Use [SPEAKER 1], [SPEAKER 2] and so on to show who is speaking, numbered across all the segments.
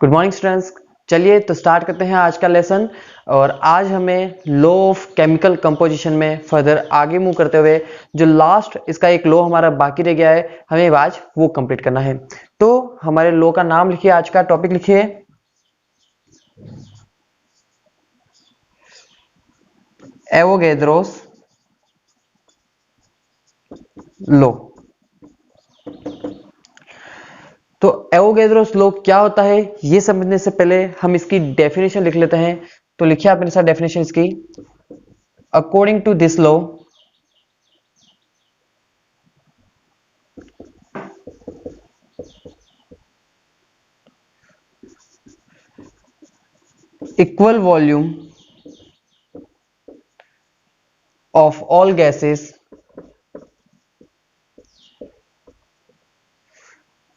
[SPEAKER 1] Good morning students. चलिए तो start करते हैं आज का लेसन। और आज हमें लॉ ऑफ केमिकल कंपोजिशन में फर्दर आगे मूव करते हुए जो लास्ट इसका एक लॉ हमारा बाकी रह गया है, हमें आज वो कंप्लीट करना है। तो हमारे लॉ का नाम लिखिए, आज का टॉपिक लिखिए एवोगैड्रोस लॉ। तो एवोगैड्रोस लॉ क्या होता है ये समझने से पहले हम इसकी डेफिनेशन लिख लेते हैं। तो लिखिए आप मेरे साथ डेफिनेशन इसकी। According to this law, equal volume of all gases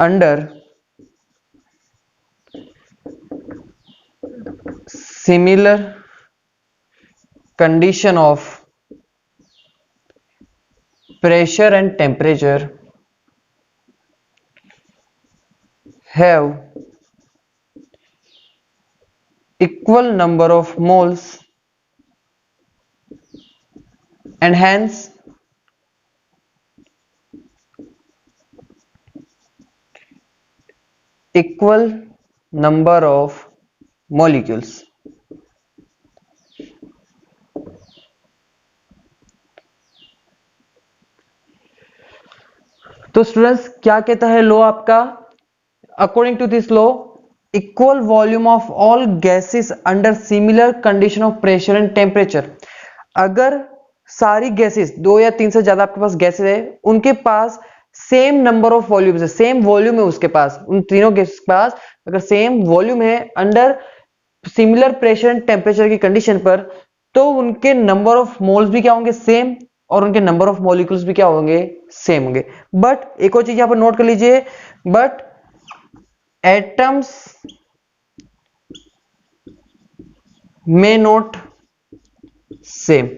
[SPEAKER 1] under similar condition of pressure and temperature have equal number of moles and hence equal number of molecules। तो स्टूडेंट्स क्या कहता है लॉ आपका? According to this law, equal volume of all gases under similar condition of pressure and temperature. अगर सारी gases, दो या तीन से ज्यादा आपके पास गैसेस है, उनके पास सेम नंबर ऑफ वॉल्यूम्स है, सेम वॉल्यूम है उसके पास, उन तीनों गैसेस के पास अगर सेम वॉल्यूम है under similar pressure and temperature की कंडीशन पर, तो उनके नंबर ऑफ मोल्स भी क्या होंगे? सेम। और उनके नंबर ऑफ मॉलिक्यूल्स भी क्या होंगे? सेम होंगे। बट एक और चीज यहां पर नोट कर लीजिए, but atoms may not same.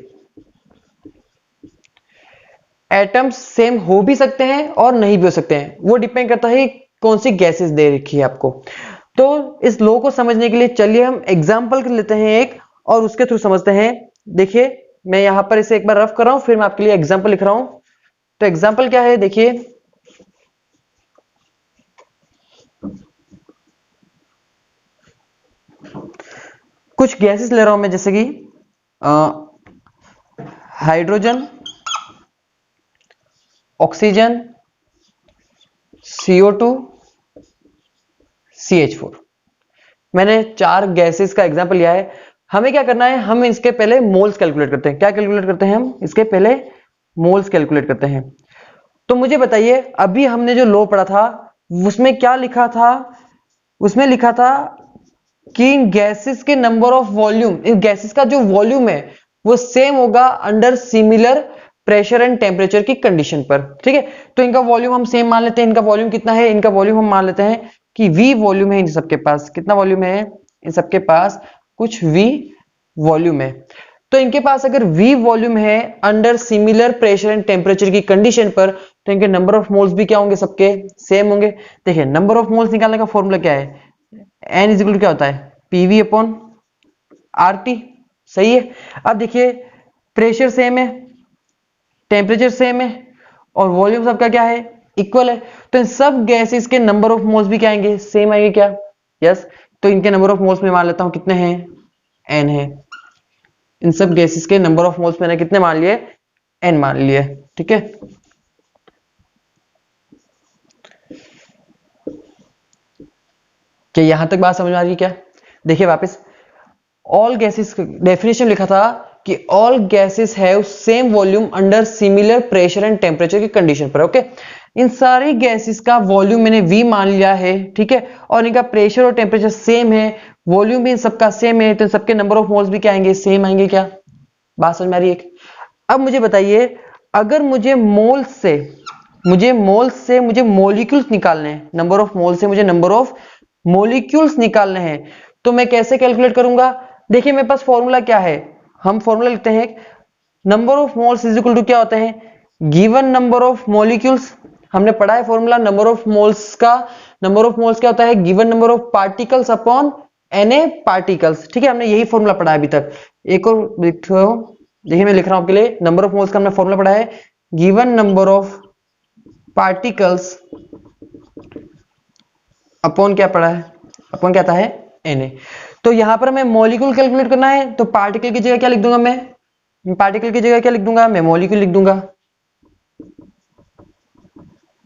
[SPEAKER 1] Atoms same हो भी सकते हैं और नहीं भी हो सकते हैं, वो डिपेंड करता है कौन सी गैसेस दे रखी है आपको। तो इस लॉ को समझने के लिए चलिए हम एग्जांपल कर लेते हैं एक, और उसके थ्रू समझते हैं। देखिए मैं यहां पर इसे एक बार रफ कर रहा हूं, फिर मैं आपके लिए एग्जांपल लिख रहा हूं। तो एग्जांपल क्या है, देखिए कुछ गैसेस ले रहा हूं मैं, जैसे कि हाइड्रोजन, ऑक्सीजन, CO2, CH4। मैंने चार गैसेस का एग्जांपल लिया है। हमें क्या करना है, हम इसके पहले मोल्स कैलकुलेट करते हैं। क्या कैलकुलेट करते हैं हम? इसके पहले मोल्स कैलकुलेट करते हैं। तो मुझे बताइए, अभी हमने जो लॉ पढ़ा था उसमें क्या लिखा था? उसमें लिखा था कि इन गैसेस के number of volume, in gases का जो वॉल्यूम है वो सेम होगा under similar pressure and temperature की कंडीशन पर। ठीक है, तो इनका वॉल्यूम हम सेम मान लेते हैं। इनका वॉल्यूम कितना है? इनका वॉल्यूम हम मान लेते हैं कि V वॉल्यूम है इन सबके पास। कितना वॉल्यूम है? इन सबके पास कुछ V वॉल्यूम है। तो इनके पास अगर V वॉल्यूम है under similar pressure and temperature की कंडीशन पर, तो इनके नंबर ऑफ मोल्स भी क्या होंगे? सबके सेम होंगे। देखिए नंबर ऑफ मोल्स निकालने का फॉर्मूला क्या है? N इज इक्वल टू क्या होता है? PV upon RT। सही है। अब देखिए प्रेशर सेम है, टेम्परेचर सेम है, और वॉल्यूम सबका क्या है? इक्वल है। तो इन सब गैसेस के नंबर ऑफ मोल्स भी क्या आएंगे? सेम आएंगे क्या? यस। तो इनके नंबर ऑफ मोल्स में मान लेता हूं कितने हैं? N है। इन सब गैसेस के नंबर ऑफ मोल्स मैंने कितने मान लिए? N मान लिए। ठीक है, क्या यहां तक बात समझ में आ रही है क्या? देखिए वापस, ऑल गैसेस डेफिनेशन लिखा था कि all gases have same volume under similar pressure and temperature की कंडीशन पर। ओके, इन सारी गैसेस का वॉल्यूम मैंने V मान लिया है। ठीक है, और इनका प्रेशर और टेम्परेचर सेम है, वॉल्यूम भी इन सबका सेम है, तो इन सबके नंबर ऑफ मोल्स भी क्या आएंगे? सेम आएंगे। क्या बात समझ में आ रही है? अब मुझे बताइए, अगर मुझे मोल्स से मुझे मॉलिक्यूल्स निकालने हैं, नंबर ऑफ मोल से मुझे नंबर ऑफ मॉलिक्यूल्स निकालने हैं, तो मैं कैसे कैलकुलेट करूंगा? देखिए मेरे पास फॉर्मूला क्या है, हम फॉर्मूला लिखते हैं, number of moles is equal to क्या होता है? गिवन नंबर ऑफ मॉलिक्यूल्स हमने पढ़ा है फॉर्मूला नंबर ऑफ मोल्स का। नंबर ऑफ मोल्स क्या होता है? Given number of particles upon Na particles. ठीक है, हमने यही फॉर्मूला पढ़ा है अभी तक। एक और देखिए मैं लिख रहा हूं आपके लिए, नंबर ऑफ मोल्स का हमने फॉर्मूला पढ़ा है given number of particles upon क्या पढ़ा है? अपॉन क्या आता है? Na। तो यहां पर हमें मॉलिक्यूल कैलकुलेट करना है, तो पार्टिकल की जगह क्या लिख दूंगा मैं? पार्टिकल की जगह क्या लिख दूंगा? मैं मॉलिक्यूल लिख दूंगा।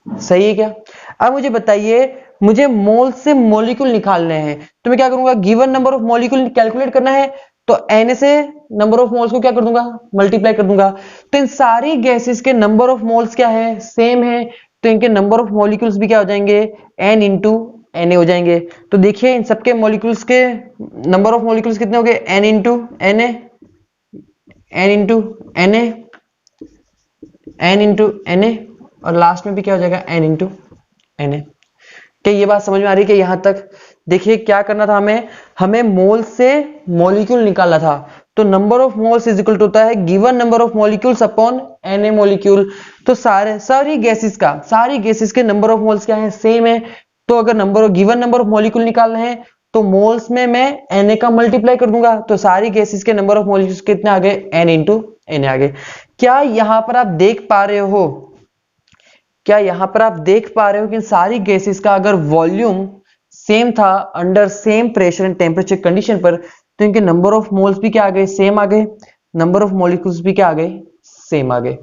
[SPEAKER 1] सही है क्या? अब मुझे बताइए, मुझे मोल से मॉलिक्यूल निकालने हैं, तो मैं क्या करूंगा? Given number of molecule calculate करना है, तो Na से नंबर ऑफ मोल्स को क्या कर दूंगा? मल्टीप्लाई कर दूंगा। तो इन सारी गैसेस के नंबर ऑफ मोल्स क्या है? सेम है, तो इनके नंबर ऑफ मॉलिक्यूल्स भी क्या हो जाएंगे? N इंटू Na हो जाएंगे। तो देखिए इन सबके मॉलिक्यूल्स के नंबर ऑफ मॉलिक्यूल्स कितने हो गए? N into Na, N into Na, N into Na, और लास्ट में भी क्या हो जाएगा? N into Na। क्या ये बात समझ में आ रही है? कि यहां तक देखिए क्या करना था हमें? हमें मोल से मॉलिक्यूल निकालना था, तो number of moles is equal to होता है given number of molecules upon Na molecule. तो सारी गैसेस के नंबर ऑफ मोल्स क्या है? सेम है। तो अगर गिवन नंबर ऑफ मॉलिक्यूल निकालना है, तो मोल्स में मैं Na का मल्टीप्लाई कर दूंगा, तो सारी गैसेस के नंबर ऑफ मॉलिक्यूल्स कितने आ गए? N इंटू Na आ गए। क्या यहां पर आप देख पा रहे हो? क्या यहां पर आप देख पा रहे हो कि सारी गैसेस का अगर वॉल्यूम सेम था under same pressure and temperature condition पर, तो इनके नंबर ऑफ मोल्स भी क्या आ गए? सेम आ गए। नंबर ऑफ मॉलिक्यूल्स भी क्या आ गए? सेम आ गए।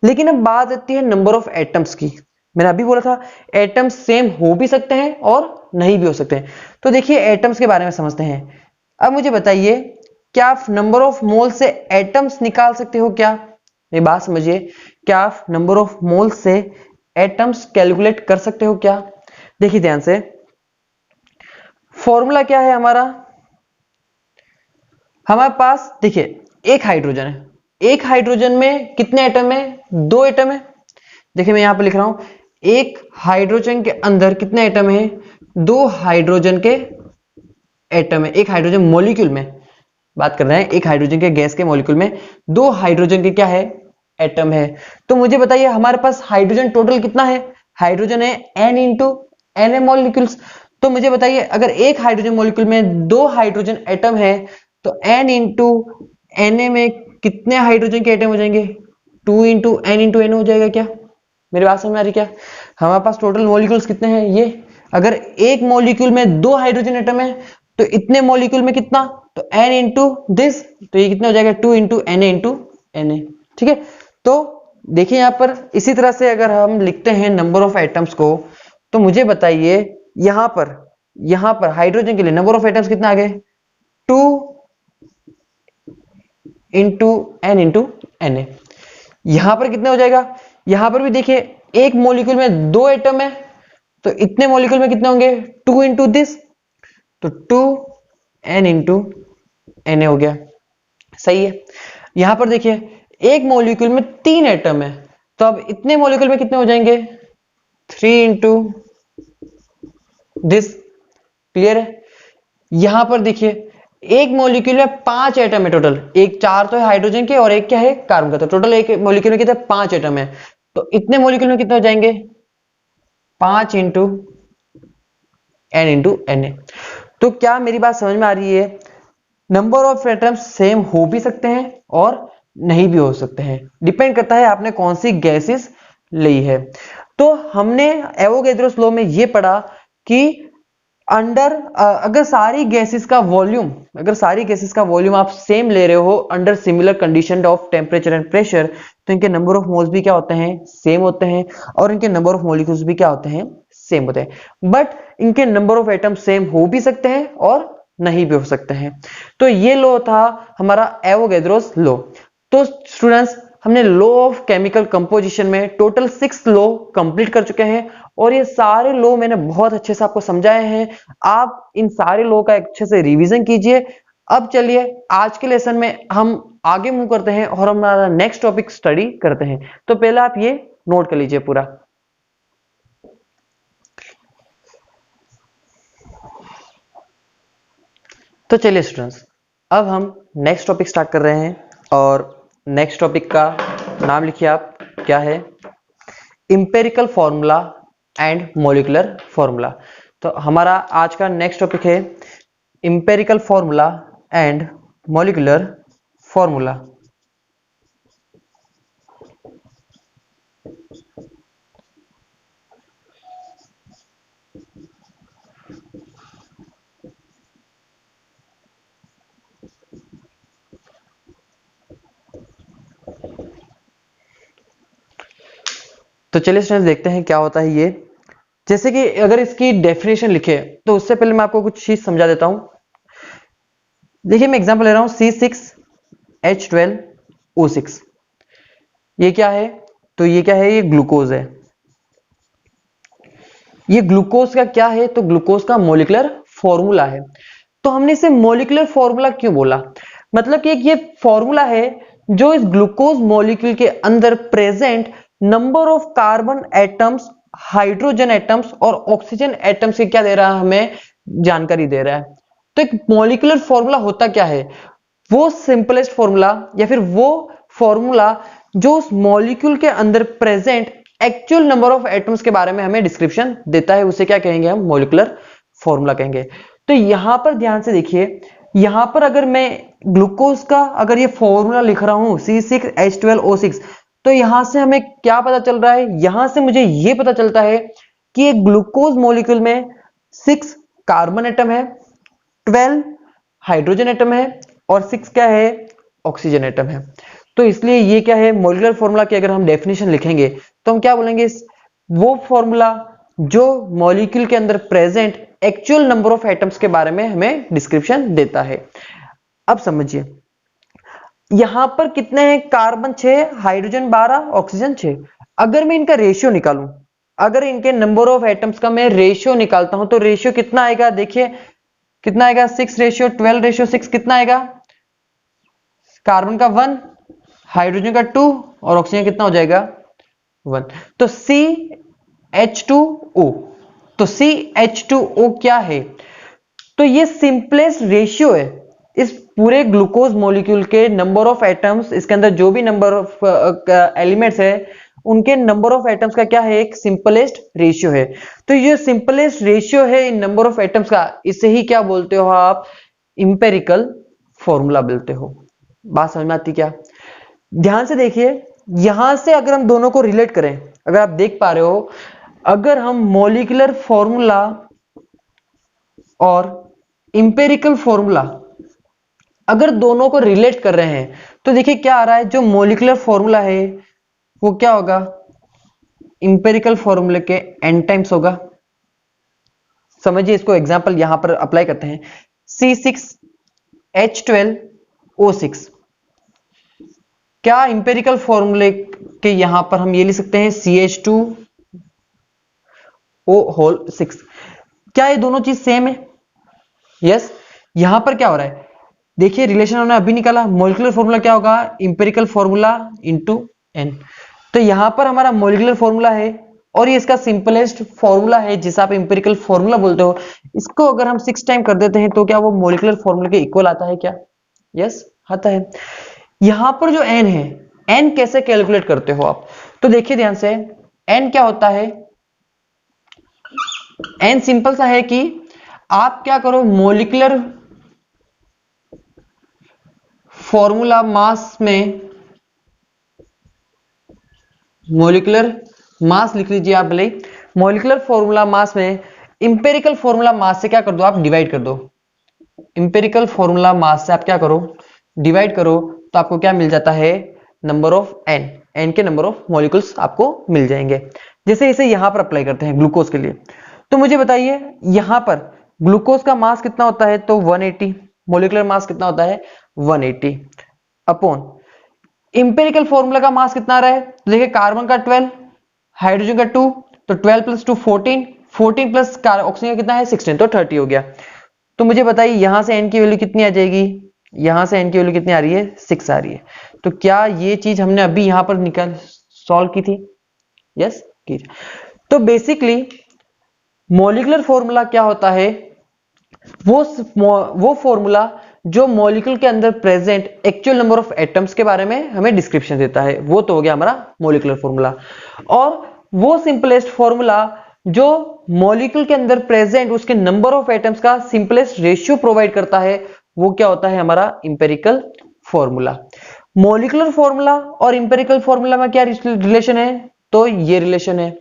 [SPEAKER 1] लेकिन अब बात आती है नंबर ऑफ एटम्स की। मैंने अभी बोला था एटम्स सेम हो भी सकते हैं और नहीं भी हो सकते हैं। तो देखिए एटम्स के बारे में समझते हैं। अब मुझे बताइए, क्या आप नंबर ऑफ मोल से एटम्स निकाल सकते हो क्या? ये बात समझिए, क्या आप नंबर ऑफ मोल से एटम्स कैलकुलेट कर सकते हो क्या? देखिए ध्यान से, फॉर्मूला क्या है हमारा? हमारे पास देखिए एक हाइड्रोजन है, एक हाइड्रोजन में कितने एटम है? 2 एटम है। देखिए मैं यहां पर लिख रहा हूं, एक हाइड्रोजन के अंदर कितने एटम है? 2 हाइड्रोजन के एटम है। एक हाइड्रोजन मॉलिक्यूल में बात कर रहे हैं, एक हाइड्रोजन के गैस के मॉलिक्यूल में 2 हाइड्रोजन के क्या है? एटम है। तो मुझे बताइए हमारे पास हाइड्रोजन टोटल कितना है? हाइड्रोजन है N इंटू Na मॉलिक्यूल्स। तो मुझे बताइए अगर एक हाइड्रोजन मॉलिक्यूल में 2 हाइड्रोजन एटम है, तो N इंटू Na में कितने हाइड्रोजन के एटम हो जाएंगे? 2 इंटू N इंटू Na हो जाएगा क्या? मेरी बात समझ में आ रही क्या? हमारे पास टोटल मॉलिक्यूल्स कितने हैं? ये अगर एक मॉलिक्यूल में 2 हाइड्रोजन एटम है, तो इतने मॉलिक्यूल में कितना? तो N इंटू दिस, तो ये कितना हो जाएगा? 2 इंटू Na इंटू Na। ठीक है, तो देखिए यहां पर इसी तरह से अगर हम लिखते हैं नंबर ऑफ एटम्स को, तो मुझे बताइए यहां पर हाइड्रोजन के लिए नंबर ऑफ एटम्स कितना आ गए? 2 इंटू N इंटू Na। यहां पर कितने हो जाएगा? यहां पर भी देखिए एक मॉलिक्यूल में 2 एटम है, तो इतने मॉलिक्यूल में कितने होंगे? 2 इंटू दिस, तो 2 N इंटू Na हो गया। सही है। यहां पर देखिए एक मॉलिक्यूल में 3 एटम है, तो अब इतने मॉलिक्यूल में कितने हो जाएंगे? 3 इंटू दिस। क्लियर है? यहां पर देखिए एक मॉलिक्यूल में 5 एटम है टोटल, एक 4 तो है हाइड्रोजन के और एक क्या है? कार्बन का। तो टोटल एक मॉलिक्यूल में कितने? 5 एटम है। तो इतने मॉलिक्यूल में कितने हो जाएंगे? 5 इंटू N इंटू Na। तो क्या मेरी बात समझ में आ रही है? नंबर ऑफ एटम्स सेम हो भी सकते हैं और नहीं भी हो सकते हैं, डिपेंड करता है आपने कौन सी गैसेस ली है। तो हमने एवोगैड्रोस लॉ में ये पढ़ा कि अगर सारी गैसेस का वॉल्यूम आप सेम ले रहे हो under similar condition of temperature and pressure, तो इनके नंबर ऑफ मोल्स भी क्या होते हैं? सेम होते हैं, और इनके नंबर ऑफ मॉलिक्यूल्स भी क्या होते हैं? सेम होते हैं। बट इनके नंबर ऑफ एटम सेम हो भी सकते हैं और नहीं भी हो सकते हैं। तो ये लॉ था हमारा एवोगैड्रोस लॉ। तो स्टूडेंट्स, हमने लॉ ऑफ केमिकल कंपोजिशन में टोटल 6 लॉ कंप्लीट कर चुके हैं, और ये सारे लॉ मैंने बहुत अच्छे से आपको समझाए हैं। आप इन सारे लॉ का अच्छे से रिवीजन कीजिए। अब चलिए आज के लेसन में हम आगे मूव करते हैं और हमारा नेक्स्ट टॉपिक स्टडी करते हैं। तो पहले आप ये नोट कर लीजिए पूरा। तो चलिए स्टूडेंट्स, अब हम नेक्स्ट टॉपिक स्टार्ट कर रहे हैं, और नेक्स्ट टॉपिक का नाम लिखिए आप, क्या है? Empirical formula and molecular formula. तो हमारा आज का नेक्स्ट टॉपिक है empirical formula and molecular formula. तो चलिए स्टूडेंट्स देखते हैं क्या होता है ये। जैसे कि अगर इसकी डेफिनेशन लिखे तो उससे पहले मैं आपको कुछ चीज समझा देता हूं। देखिए मैं एग्जांपल ले रहा हूं C6H12O6। ये क्या है? तो ये क्या है? ये ग्लूकोज है। ये ग्लूकोज का क्या है? तो ग्लूकोज का मॉलिक्यूलर फॉर्मूला है। तो हमने इसे मॉलिक्यूलर फॉर्मूला क्यों बोला? मतलब कि ये फॉर्मूला है जो इस ग्लूकोज मॉलिक्यूल के अंदर present number of carbon atoms, hydrogen atoms और ऑक्सीजन एटम्स की क्या दे रहा है? हमें जानकारी दे रहा है। तो एक मॉलिक्यूलर फॉर्मूला होता क्या है? वो सिंपलेस्ट फॉर्मूला या फिर वो फॉर्मूला जो उस मॉलिक्यूल के अंदर present actual number of atoms के बारे में हमें डिस्क्रिप्शन देता है, उसे क्या कहेंगे? हम मॉलिक्यूलर फॉर्मूला कहेंगे। तो यहां पर ध्यान से देखिए, यहां पर अगर मैं ग्लूकोज का अगर ये फॉर्मूला लिख रहा हूं C6H12O6, तो यहां से हमें क्या पता चल रहा है? यहां से मुझे यह पता चलता है कि एक ग्लूकोज मॉलिक्यूल में 6 कार्बन एटम है, 12 हाइड्रोजन एटम है और 6 क्या है? ऑक्सीजन एटम है। तो इसलिए ये क्या है? मॉलिक्यूलर फॉर्मूला की अगर हम डेफिनेशन लिखेंगे तो हम क्या बोलेंगे? वो फॉर्मूला जो मॉलिक्यूल के अंदर present actual number of atoms के बारे में हमें डिस्क्रिप्शन देता है। अब समझिए यहां पर कितने हैं? Carbon 6, hydrogen 12, oxygen 6। अगर मैं इनका रेशियो निकालूं, अगर इनके नंबर ऑफ एटम्स का मैं रेशियो निकालता हूं तो रेशियो कितना आएगा? देखिए कितना आएगा? 6:12:6 कितना आएगा? कार्बन का 1, हाइड्रोजन का 2 और ऑक्सीजन कितना हो जाएगा? 1। तो CH2O, तो CH2O क्या है? तो ये सिंपलेस्ट रेशियो है इस पूरे ग्लूकोज मॉलिक्यूल के नंबर ऑफ एटम्स, इसके अंदर जो भी नंबर ऑफ एलिमेंट्स है उनके नंबर ऑफ एटम्स का क्या है? एक सिंपलेस्ट रेशियो है। तो ये सिंपलेस्ट रेशियो है इन नंबर ऑफ एटम्स का, इसे ही क्या बोलते हो आप? इंपेरिकल फॉर्मूला बोलते हो। बात समझ में आती क्या? ध्यान से देखिए, यहां से अगर हम दोनों को रिलेट करें, अगर आप देख पा रहे हो, अगर हम मॉलिक्यूलर फॉर्मूला और इंपेरिकल फॉर्मूला अगर दोनों को रिलेट कर रहे हैं तो देखिए क्या आ रहा है? जो मॉलिक्यूलर फॉर्मूला है वो क्या होगा? इंपेरिकल फॉर्मूले के n टाइम्स होगा। समझिए इसको, एग्जांपल यहां पर अप्लाई करते हैं। C6H12O6 क्या इंपेरिकल फॉर्मूले के यहां पर हम ये लिख सकते हैं CH2O6। क्या ये दोनों चीज सेम है? यस। यहां पर क्या हो रहा है? देखिए रिलेशन हमने अभी निकाला, मॉलिक्यूलर फॉर्मूला क्या होगा? Empirical formula into n। तो यहां पर हमारा मॉलिक्यूलर फॉर्मूला है और ये इसका सिंपलेस्ट फॉर्मूला है जिसे आप इंपेरिकल फॉर्मूला बोलते हो। इसको अगर हम 6 टाइम कर देते हैं तो क्या वो मॉलिक्यूलर फॉर्मूला के इक्वल आता है क्या? यस आता है। यहां पर जो n है, n कैसे कैलकुलेट करते हो आप? तो देखिए ध्यान से, n क्या होता है? n सिंपल सा है कि आप क्या करो, मॉलिक्यूलर फॉर्मूला मास में मॉलिक्यूलर मास लिख लीजिए आप भले। मॉलिक्यूलर फॉर्मूला मास में इंपेरिकल फॉर्मूला मास से क्या कर दो आप? डिवाइड कर दो। इंपेरिकल फॉर्मूला मास से आप क्या करो? डिवाइड करो। तो आपको क्या मिल जाता है? नंबर ऑफ n के नंबर ऑफ मॉलिक्यूल्स आपको मिल जाएंगे। जैसे इसे यहां पर अप्लाई करते हैं ग्लूकोज के लिए, तो मुझे बताइए यहां पर ग्लूकोज का मास कितना होता है? तो 180। मॉलिक्यूलर मास कितना होता है? 180 अपॉन इंपेरिकल फॉर्मूला का मास कितना आ रहा है? तो देखिए कार्बन का 12, हाइड्रोजन का 2, तो 12 प्लस 2 14, 14 प्लस ऑक्सीजन का कितना है? 16, तो 30 हो गया। तो मुझे बताइए यहां से n की वैल्यू कितनी आ जाएगी? यहां से n की वैल्यू कितनी आ रही है? 6 आ रही है। तो क्या ये चीज हमने अभी यहां पर निकाल सॉल्व की थी? यस की। तो बेसिकली मॉलिक्यूलर फॉर्मूला क्या होता है? वो फॉर्मूला जो मॉलिक्यूल के अंदर present actual number of atoms के बारे में हमें डिस्क्रिप्शन देता है, वो तो हो गया हमारा मॉलिक्यूलर फॉर्मूला। और वो सिंपलेस्ट फॉर्मूला जो मॉलिक्यूल के अंदर प्रेजेंट उसके नंबर ऑफ एटम्स का सिंपलेस्ट रेशियो प्रोवाइड करता है, वो क्या होता है? हमारा इंपेरिकल फॉर्मूला। मॉलिक्यूलर फॉर्मूला और इंपेरिकल फॉर्मूला में क्या रिलेशन है? तो ये रिलेशन है।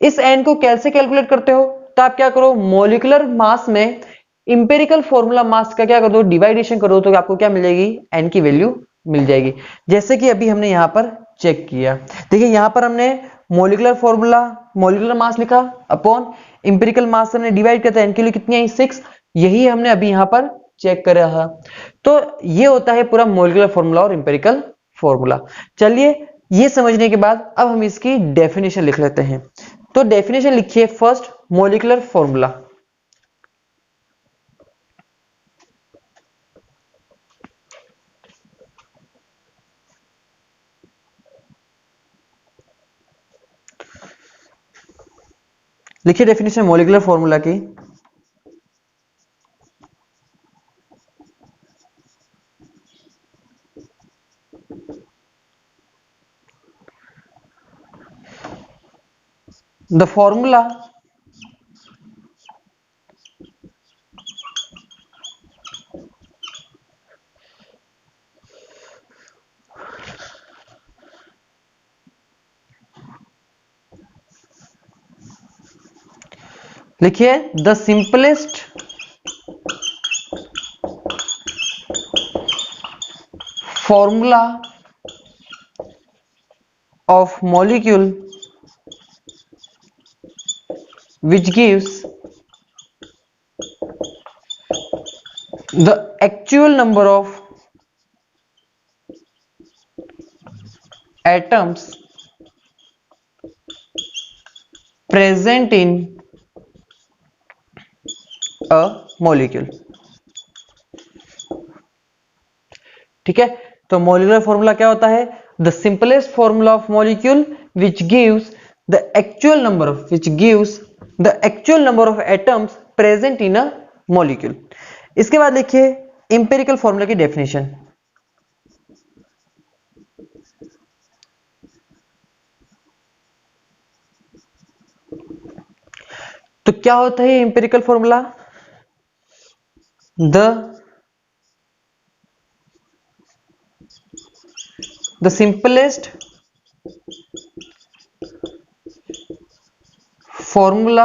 [SPEAKER 1] इस एन को कैसे कैलकुलेट करते हो? तो आप क्या करो, मॉलिक्यूलर मास में इंपेरिकल फॉर्मूला मास का क्या कर दो, डिवाइडेशन करो, तो आपको क्या मिल जाएगी? एन की वैल्यू मिल जाएगी। जैसे कि अभी हमने यहां पर चेक किया, देखिए यहां पर हमने मॉलिक्यूलर फॉर्मूला, मॉलिक्यूलर मास लिखा अपॉन इंपेरिकल मास हमने डिवाइड किया, एन की वैल्यू कितनी आई? 6। यही हमने अभी यहां पर चेक कर रहा। तो ये होता है पूरा मॉलिक्यूलर फॉर्मूला और इंपेरिकल फॉर्मूला। चलिए, ये समझने के बाद अब हम इसकी डेफिनेशन लिख लेते हैं। तो डेफिनेशन लिखिए फर्स्ट, मॉलिक्यूलर फॉर्मूला। लिखिए डेफिनेशन मॉलिक्यूलर फॉर्मूला की। द फॉर्मूला लिखिए the simplest formula of molecule which gives the actual number of atoms present in a molecule। ठीक है, तो मॉलिक्यूलर फॉर्मूला क्या होता है? The simplest formula of molecule which gives the actual number of atoms present in a molecule। इसके बाद लिखिए empirical formula की डेफिनेशन। तो क्या होता है empirical formula? The simplest formula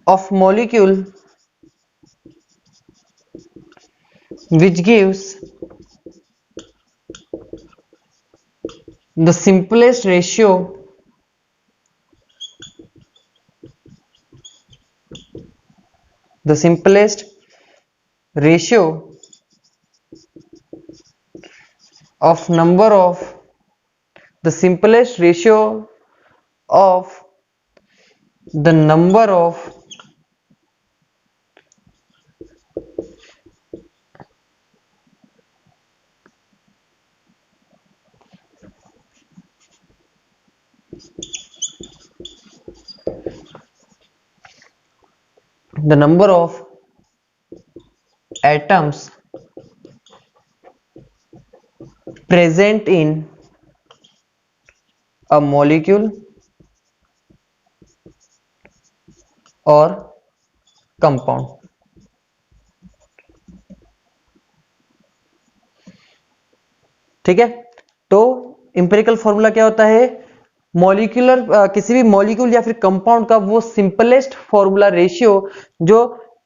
[SPEAKER 1] of molecule which gives the simplest ratio of number of the simplest ratio of the number of atoms present in a molecule or compound। ठीक है, तो empirical formula क्या होता है? Molecular किसी भी molecule या फिर कंपाउंड का वो सिंपलेस्ट फॉर्मूला रेशियो जो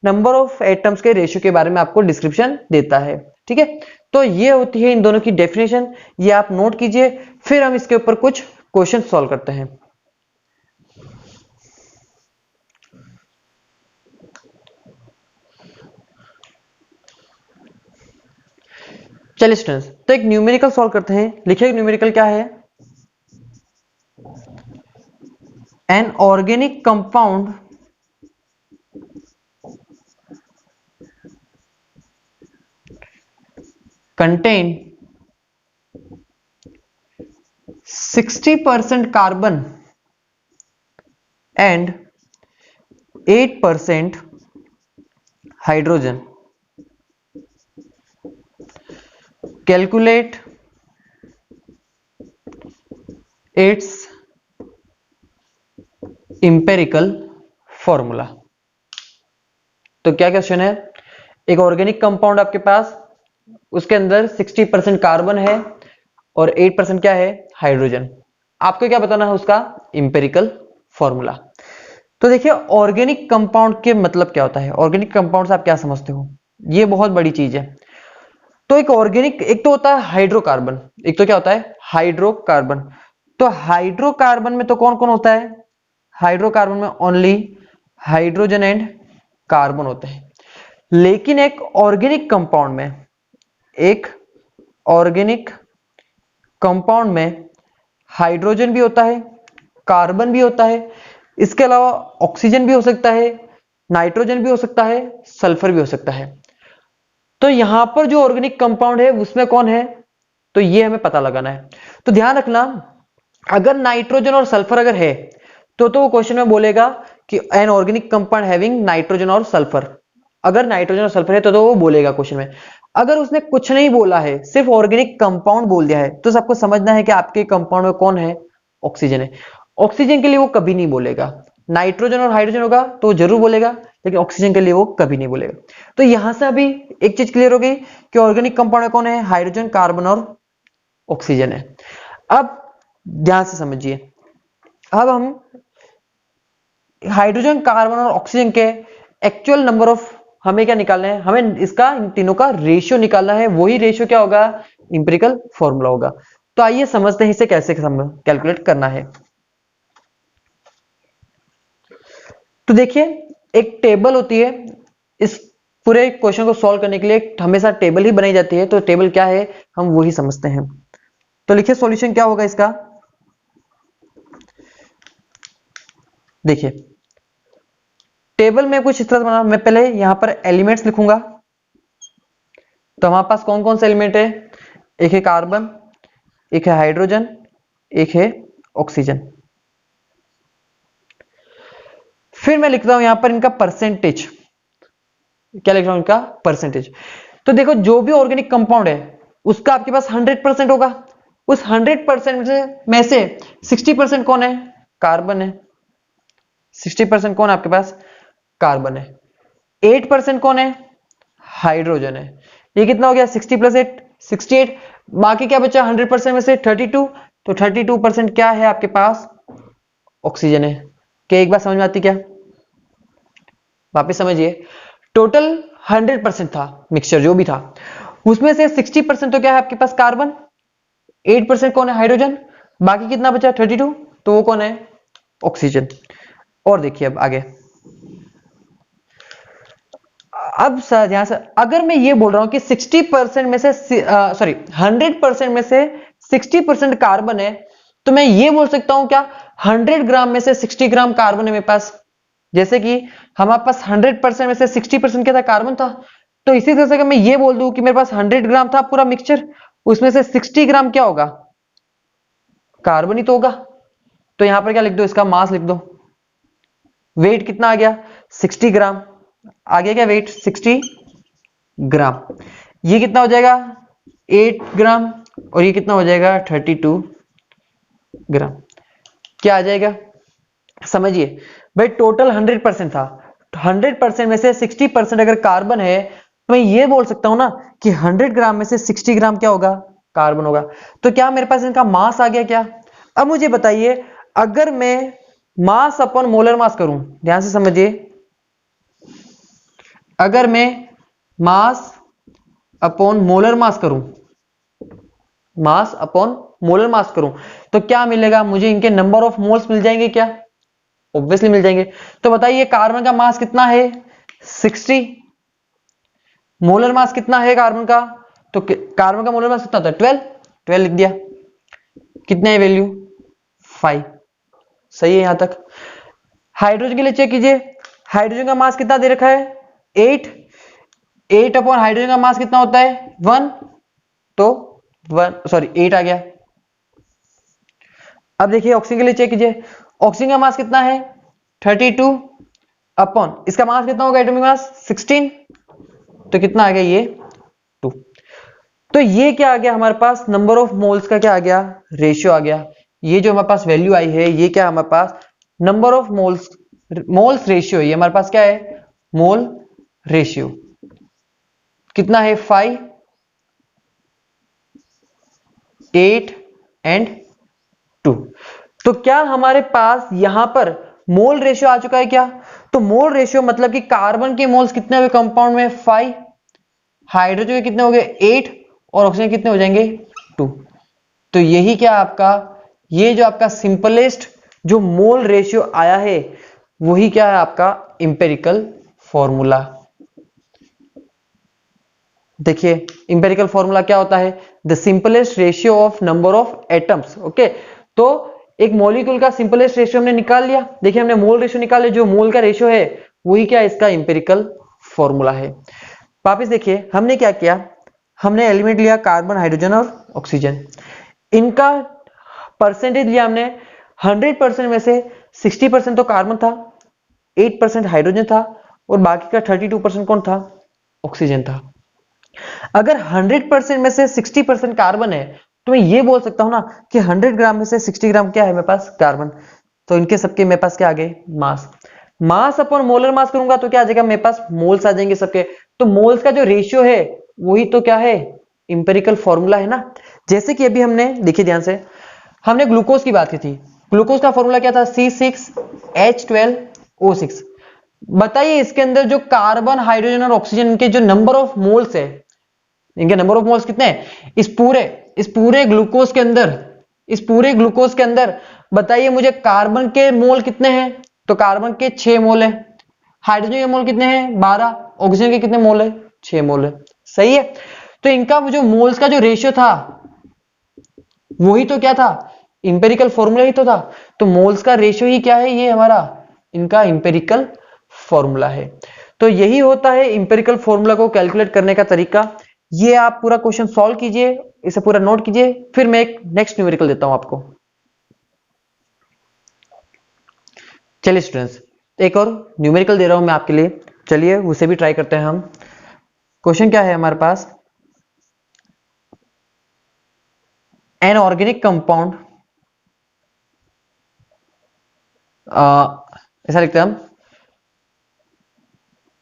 [SPEAKER 1] नंबर ऑफ एटम्स के रेशियो के बारे में आपको डिस्क्रिप्शन देता है। ठीक है, तो ये होती है इन दोनों की डेफिनेशन, ये आप नोट कीजिए। फिर हम इसके ऊपर कुछ क्वेश्चन सॉल्व करते हैं। चलिए स्टूडेंट्स, तो एक न्यूमेरिकल सॉल्व करते हैं। लिखिए न्यूमेरिकल क्या है? An organic compound contain 60% carbon and 8% hydrogen। Calculate it's empirical formula. तो क्या क्वेश्चन है, एक ऑर्गेनिक कंपाउंड आपके पास, उसके अंदर 60% कार्बन है और 8% क्या है, हाइड्रोजन। आपको क्या बताना है, उसका इंपेरिकल फॉर्मूला। तो देखिए ऑर्गेनिक कंपाउंड के मतलब क्या होता है, ऑर्गेनिक कंपाउंड से आप क्या समझते हो, ये बहुत बड़ी चीज है। तो एक ऑर्गेनिक, एक तो होता है हाइड्रोकार्बन, एक तो क्या होता है, हाइड्रोकार्बन। तो हाइड्रोकार्बन में तो कौन कौन होता है, हाइड्रोकार्बन में ओनली हाइड्रोजन एंड कार्बन होते हैं। लेकिन एक ऑर्गेनिक कंपाउंड में, एक ऑर्गेनिक कंपाउंड में हाइड्रोजन भी होता है, कार्बन भी होता है, इसके अलावा ऑक्सीजन भी हो सकता है, नाइट्रोजन भी हो सकता है, सल्फर भी हो सकता है। तो यहां पर जो ऑर्गेनिक कंपाउंड है उसमें कौन है, तो ये हमें पता लगाना है। तो ध्यान रखना, अगर नाइट्रोजन और सल्फर अगर है तो वो क्वेश्चन में बोलेगा कि an organic compound having nitrogen और सल्फर। अगर नाइट्रोजन और सल्फर है तो वो बोलेगा क्वेश्चन में। अगर उसने कुछ नहीं बोला है, सिर्फ ऑर्गेनिक कंपाउंड बोल दिया है, तो सबको समझना है कि आपके कंपाउंड में कौन है, ऑक्सीजन है। ऑक्सीजन के लिए वो कभी नहीं बोलेगा। नाइट्रोजन और हाइड्रोजन होगा तो जरूर बोलेगा, लेकिन ऑक्सीजन के लिए वो कभी नहीं बोलेगा। तो यहां से अभी एक चीज क्लियर हो गई कि ऑर्गेनिक कंपाउंड में कौन है, हाइड्रोजन, कार्बन और ऑक्सीजन है। अब ध्यान से समझिए, अब हम हाइड्रोजन, कार्बन और ऑक्सीजन के एक्चुअल नंबर ऑफ हमें क्या निकालना है, हमें इसका इन तीनों का रेशियो निकालना है। वही रेशियो क्या होगा, इंपेरिकल फॉर्मूला होगा। तो आइए समझते हैं इसे कैसे कैलकुलेट करना है। तो देखिए एक टेबल होती है, इस पूरे क्वेश्चन को सॉल्व करने के लिए हमेशा टेबल ही बनाई जाती है। तो टेबल क्या है हम वही समझते हैं। तो लिखिए सॉल्यूशन क्या होगा इसका। देखिए टेबल में कुछ इस तरह बना, मैं पहले यहां पर एलिमेंट्स लिखूंगा। तो हमारे पास कौन कौन से एलिमेंट है, एक है कार्बन, एक है हाइड्रोजन, एक है ऑक्सीजन। फिर मैं लिखता हूं यहां पर इनका परसेंटेज, क्या लिख रहा हूं, इनका परसेंटेज। तो देखो जो भी ऑर्गेनिक कंपाउंड है उसका आपके पास 100% होगा। उस 100% में से 60% कौन है, कार्बन है। 60% कौन है आपके पास, कार्बन है। 8% कौन है, हाइड्रोजन है। ये कितना हो गया, 60 प्लस 8 68। बाकी क्या बचा 100% में से 32। तो 32% क्या है आपके पास, ऑक्सीजन है। क्या एक बात समझ में आती क्या, वापस समझिए। टोटल 100% था मिक्सचर जो भी था, उसमें से 60% तो क्या है आपके पास कार्बन, 8% कौन है, हाइड्रोजन, बाकी कितना बचा 32, तो वो कौन है, ऑक्सीजन। और देखिए अब आगे, अब सर ध्यान से, अगर मैं ये बोल रहा हूं कि 60% में से सॉरी 100% में से 60% कार्बन है, तो मैं ये बोल सकता हूं क्या 100 ग्राम में से 60 ग्राम कार्बन है मेरे पास। जैसे कि हमारे पास 100% में से 60% क्या था, कार्बन था। तो इसी तरह से अगर मैं ये बोल दूं कि मेरे पास 100 ग्राम था पूरा मिक्सचर, उसमें से 60 ग्राम क्या होगा, कार्बन ही तो होगा। तो यहां पर क्या लिख दो, इसका मास लिख दो। वेट कितना आ गया, 60 ग्राम आ गया, क्या वेट 60 ग्राम। ये कितना हो जाएगा 8 ग्राम, और ये कितना हो जाएगा 32 ग्राम। क्या आ जाएगा, समझिए भाई टोटल 100% था, 100% में से 60% अगर कार्बन है, तो मैं ये बोल सकता हूं ना कि 100 ग्राम में से 60 ग्राम क्या होगा, कार्बन होगा। तो क्या मेरे पास इनका मास आ गया क्या। अब मुझे बताइए, अगर मैं मास अपॉन मोलर मास करूं, ध्यान से समझिए, अगर मैं मास अपॉन मोलर मास करूं, मास अपॉन मोलर मास करूं, तो क्या मिलेगा मुझे, इनके नंबर ऑफ मोल्स मिल जाएंगे क्या, ऑब्वियसली मिल जाएंगे। तो बताइए कार्बन का मास कितना है 60, मोलर मास कितना है कार्बन का, तो कार्बन का मोलर मास कितना होता है 12, 12 लिख दिया। कितने है वैल्यू 5, सही है यहां तक। हाइड्रोजन के लिए चेक कीजिए, हाइड्रोजन का मास कितना दे रखा है 8, 8 अपॉन हाइड्रोजन का मास कितना होता है 1, तो 1 सॉरी 8 आ गया। अब देखिए ऑक्सीजन के लिए चेक कीजिए, ऑक्सीजन का मास कितना है 32 अपॉन इसका मास कितना होगा, एटॉमिक मास 16, तो कितना आ गया ये 2। तो ये क्या आ गया हमारे पास, नंबर ऑफ मोल्स का क्या आ गया, रेशियो आ गया। ये जो हमारे पास वैल्यू आई है ये क्या हमारे पास नंबर ऑफ मोल्स रेशियो, ये हमारे पास क्या है मोल रेशियो कितना है 5, 8 एंड 2। तो क्या हमारे पास यहां पर मोल रेशियो आ चुका है क्या? तो मोल रेशियो मतलब कि कार्बन के मोल्स कितने हुए कंपाउंड में 5, हाइड्रोजन के कितने हो गए 8 और ऑक्सीजन कितने हो जाएंगे 2। तो यही क्या आपका ये जो आपका सिंपलेस्ट जो मोल रेशियो आया है वही क्या है आपका इंपेरिकल फॉर्मूला। देखिए इंपेरिकल फॉर्मूला क्या होता है, the simplest ratio of number of atoms. Okay, तो एक मॉलिक्यूल का सिंपलेस्ट रेशियो हमने निकाल लिया। देखिए हमने मोल रेशियो निकाल लिया, जो मोल का रेशियो है वही क्या इसका इंपेरिकल फॉर्मूला है। वापिस देखिए हमने क्या किया, हमने एलिमेंट लिया कार्बन, हाइड्रोजन और ऑक्सीजन, इनका परसेंटेज लिया हमने 100% में से 60% तो कार्बन था, 8% हाइड्रोजन था और बाकी का 32% कौन था ऑक्सीजन था। अगर 100% में से 60% कार्बन है तो मैं ये बोल सकता हूं ना कि 100 ग्राम में से 60 ग्राम क्या है मेरे पास कार्बन। तो इनके सबके मेरे पास क्या आ गए मास, मास अपॉन मोलर मास करूंगा तो क्या आ जाएगा मेरे पास मोल्स आ जाएंगे सबके। तो मोल्स का जो रेशियो है वही तो क्या है इंपेरिकल फॉर्मूला है ना। जैसे कि अभी हमने देखिए ध्यान से हमने ग्लूकोज की बात की थी, ग्लूकोज का फॉर्मूला क्या था C6H12O6। बताइए इसके अंदर जो कार्बन, हाइड्रोजन और ऑक्सीजन के जो नंबर ऑफ मोल्स है, इनके नंबर ऑफ मोल्स कितने हैं इस पूरे ग्लूकोज के अंदर, इस पूरे ग्लूकोज के अंदर बताइए मुझे कार्बन के मोल कितने हैं। तो कार्बन के 6 मोल है, हाइड्रोजन के मोल कितने हैं 12, ऑक्सीजन के कितने मोल है 6 मोल है। सही है, तो इनका जो मोल्स का जो रेशियो था वही तो क्या था इंपेरिकल फॉर्मूला ही तो था। तो मोल्स का रेशियो ही क्या है ये हमारा इनका इंपेरिकल फॉर्मूला है। तो यही होता है इंपेरिकल फॉर्मूला को कैलकुलेट करने का तरीका। ये आप पूरा क्वेश्चन सॉल्व कीजिए, इसे पूरा नोट कीजिए, फिर मैं एक नेक्स्ट न्यूमेरिकल देता हूं आपको। चलिए स्टूडेंट्स एक और न्यूमेरिकल दे रहा हूं मैं आपके लिए, चलिए उसे भी ट्राई करते हैं हम। क्वेश्चन क्या है हमारे पास, एन ऑर्गेनिक कंपाउंड, ऐसा लिखते हैं हम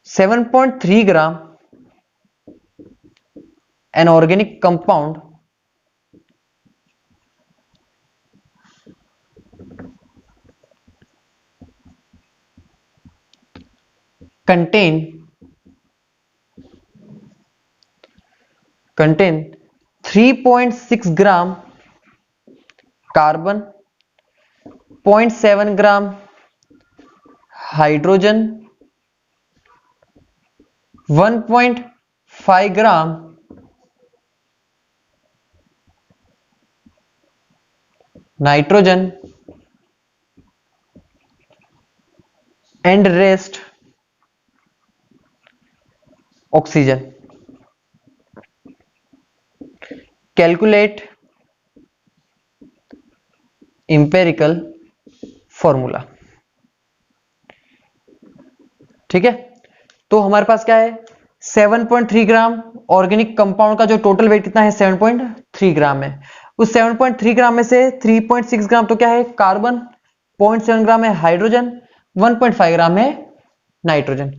[SPEAKER 1] 7.3 ग्राम an organic compound contain 3.6 gram carbon, 0.7 gram hydrogen, 1.5 gram nitrogen and rest oxygen. Calculate empirical formula। ठीक है, तो हमारे पास क्या है 7.3 ग्राम ऑर्गेनिक कंपाउंड का जो टोटल वेट कितना है 7.3 ग्राम है। उस 7.3 ग्राम में से 3.6 ग्राम तो क्या है कार्बन, 0.7 ग्राम है हाइड्रोजन, 1.5 ग्राम है नाइट्रोजन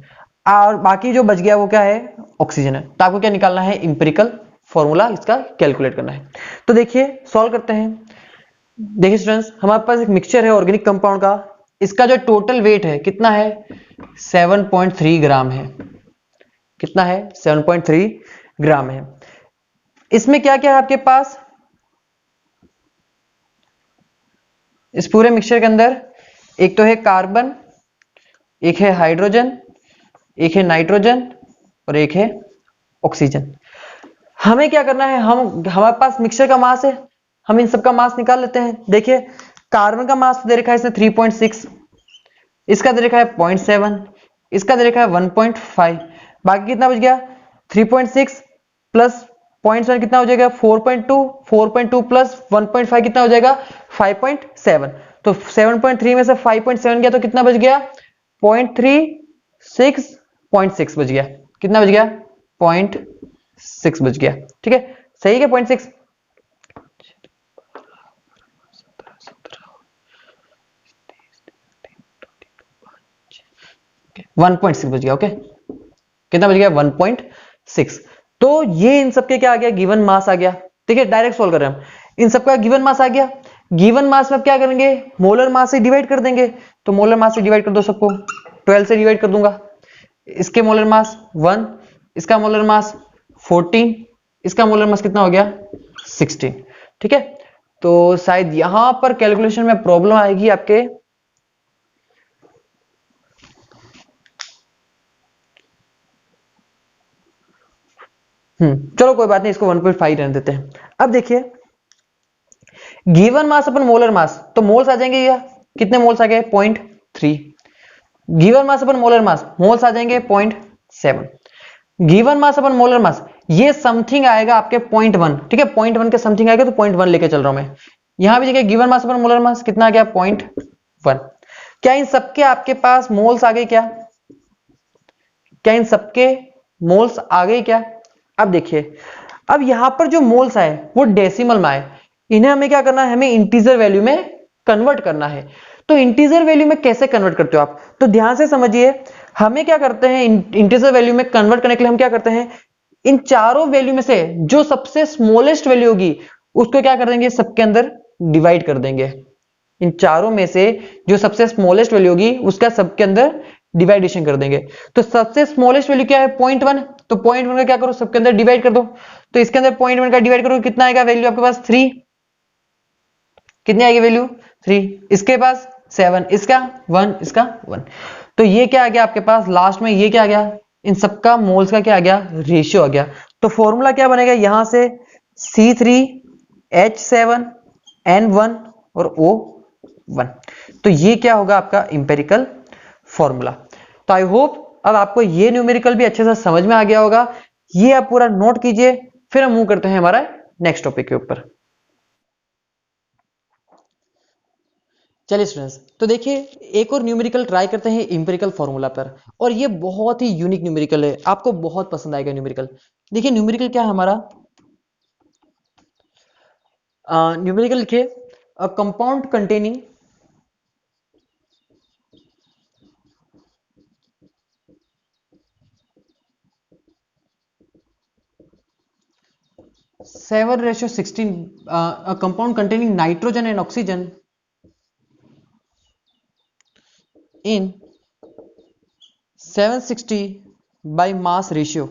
[SPEAKER 1] और बाकी जो बच गया वो क्या है ऑक्सीजन है। तो आपको क्या निकालना है इंपेरिकल फॉर्मूला इसका कैलकुलेट करना है। तो देखिए सॉल्व करते हैं। देखिए स्टूडेंट्स हमारे पास एक मिक्सचर है ऑर्गेनिक कंपाउंड का, इसका जो टोटल वेट है कितना है 7.3 ग्राम है। कितना है 7.3 ग्राम है। इसमें क्या क्या है आपके पास, इस पूरे मिक्सचर के अंदर एक तो है कार्बन, एक है हाइड्रोजन, एक है नाइट्रोजन और एक है ऑक्सीजन। हमें क्या करना है, हमारे पास मिक्सचर का मास है, हम इन सबका मास निकाल लेते हैं। देखिए कार्बन का मास दे रखा है इसने 3.6, इसका दे रखा है 0.7, इसका दे रखा है 1.5, बाकी कितना बच गया 3.6 प्लस 0.7 कितना हो जाएगा 4.2, 4.2 प्लस 1.5 कितना हो जाएगा 5.7। तो 7.3 में से 5.7 गया तो कितना बच गया 0.36 बच गया। कितना बच गया 0.6 बच गया। ठीक है सही है 0.6। 1.6 बच गया। ओके, कितना बच गया? 1.6। तो ये इन सबके क्या आ गया? गिवन मास आ गया। ठीक है, डायरेक्ट सॉल्व कर रहे हैं हम। इन सबका गिवन मास आ गया। गिवन मास में अब क्या करेंगे? मोलर मास से डिवाइड कर देंगे। तो मोलर मास से डिवाइड कर दो सबको, 12 से डिवाइड कर दूंगा। इसके मोलर मास 1, इसका मोलर मास 14, इसका मोलर मास कितना हो गया? 16। ठीक है, तो शायद यहां पर कैलकुलेशन में प्रॉब्लम आएगी आपके। चलो कोई बात नहीं, इसको 1.5 रहने देते हैं। अब देखिए, गिवन मास अपन मोलर मास, तो मोल्स आ जाएंगे। या कितने मोल्स आ गए? 0.3। गिवन मास अपन मोलर मास, मोल्स आ जाएंगे 0.7। गिवन मास अपन मोलर मास, ये समथिंग आएगा आपके 0.1। ठीक है, 0.1 के समथिंग आएगा, तो 0.1 लेके चल रहा हूं मैं। यहां भी देखिए, गिवन मास अपन मोलर मास कितना आ गया? 0.1। क्या इन सबके आपके पास मोल्स आ गए? क्या इन सबके मोल्स आ गए क्या? अब देखिए, अब यहां पर जो मोल्स आए वो डेसिमल में आए। इन्हें हमें क्या करना है? हमें इंटीजर वैल्यू में कन्वर्ट करना है। तो इंटीजर वैल्यू में कैसे कन्वर्ट करते हो आप? तो ध्यान से समझिए, हमें क्या करते हैं? इंटीजर वैल्यू में कन्वर्ट करने के लिए हम क्या करते हैं? इन चारों वैल्यू में से जो सबसे स्मॉलेस्ट वैल्यू होगी उसको क्या कर देंगे? सबके अंदर डिवाइड कर देंगे। इन चारों में से जो सबसे स्मॉलेस्ट वैल्यू होगी उसका सबके अंदर डिवाइडेशन कर देंगे। तो सबसे स्मॉलेस्ट वैल्यू क्या है? 0.1। तो 0.1 का क्या करो? सबके अंदर डिवाइड कर दो। तो इसके अंदर 0.1 का डिवाइड करो, कितना आएगा वैल्यू आपके पास? 3। कितनी आएगी वैल्यू? 3। इसके पास 7, इसका 1, इसका 1। तो ये क्या आ गया आपके पास लास्ट में? ये क्या आ गया? इन सबका मोल्स का क्या आ गया? रेशियो आ गया। तो फॉर्मूला क्या बनेगा यहां से? C3H7N1 और O1। तो ये क्या होगा आपका इंपेरिकल फॉर्मूला। तो आई होप अब आपको ये न्यूमेरिकल भी अच्छे से समझ में आ गया होगा। ये आप पूरा नोट कीजिए, फिर हम मूव करते हैं हमारा नेक्स्ट टॉपिक के ऊपर। चलिए स्टूडेंट्स, तो देखिए एक और न्यूमेरिकल ट्राई करते हैं इंपेरिकल फॉर्मूला पर। और ये बहुत ही यूनिक न्यूमेरिकल है, आपको बहुत पसंद आएगा न्यूमेरिकल। देखिए न्यूमेरिकल क्या है हमारा? न्यूमेरिकल लिखिए, a compound containing 7:16, a compound containing nitrogen and oxygen in 760 by mass ratio.